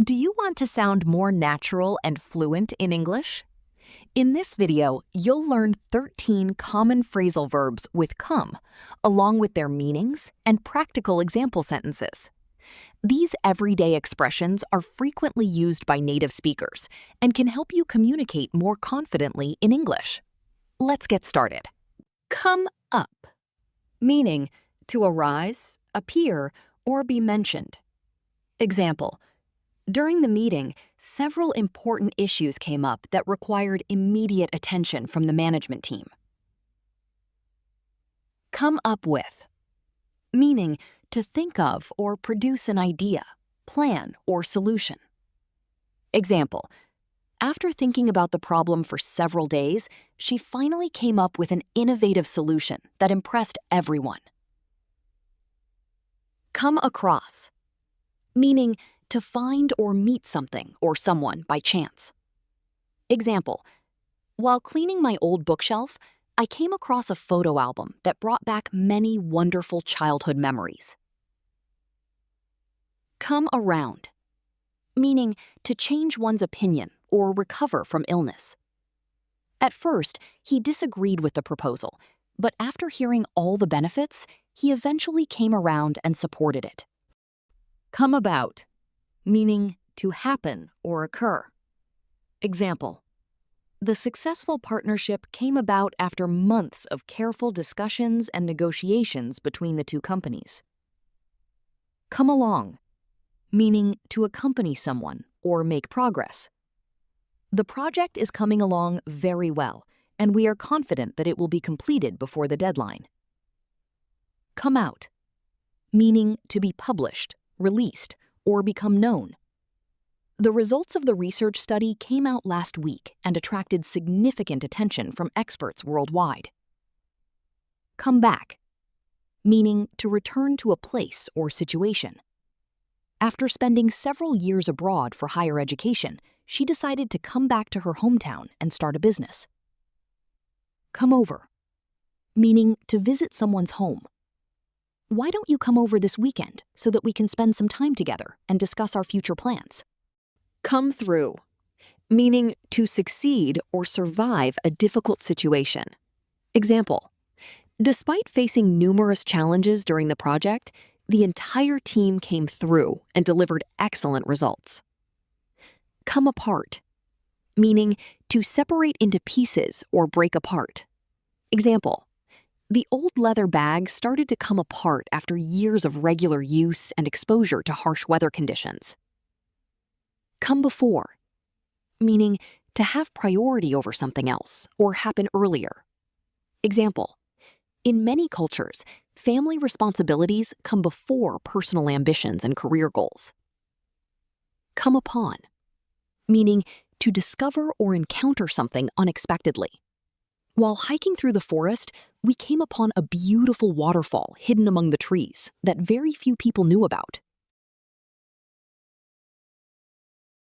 Do you want to sound more natural and fluent in English? In this video, you'll learn 13 common phrasal verbs with come, along with their meanings and practical example sentences. These everyday expressions are frequently used by native speakers and can help you communicate more confidently in English. Let's get started. Come up, meaning to arise, appear, or be mentioned. Example: during the meeting, several important issues came up that required immediate attention from the management team. Come up with, meaning to think of or produce an idea, plan, or solution. Example: after thinking about the problem for several days, she finally came up with an innovative solution that impressed everyone. Come across, meaning to find or meet something or someone by chance. Example: while cleaning my old bookshelf, I came across a photo album that brought back many wonderful childhood memories. Come around, meaning to change one's opinion or recover from illness. At first, he disagreed with the proposal, but after hearing all the benefits, he eventually came around and supported it. Come about, meaning to happen or occur. Example: the successful partnership came about after months of careful discussions and negotiations between the two companies. Come along, meaning to accompany someone or make progress. The project is coming along very well, and we are confident that it will be completed before the deadline. Come out, meaning to be published, released, or become known. The results of the research study came out last week and attracted significant attention from experts worldwide. Come back, meaning to return to a place or situation. After spending several years abroad for higher education, she decided to come back to her hometown and start a business. Come over, meaning to visit someone's home. Why don't you come over this weekend so that we can spend some time together and discuss our future plans? Come through, meaning to succeed or survive a difficult situation. Example: despite facing numerous challenges during the project, the entire team came through and delivered excellent results. Come apart, meaning to separate into pieces or break apart. Example: the old leather bag started to come apart after years of regular use and exposure to harsh weather conditions. Come before, meaning to have priority over something else or happen earlier. Example: in many cultures, family responsibilities come before personal ambitions and career goals. Come upon, meaning to discover or encounter something unexpectedly. While hiking through the forest, we came upon a beautiful waterfall hidden among the trees that very few people knew about.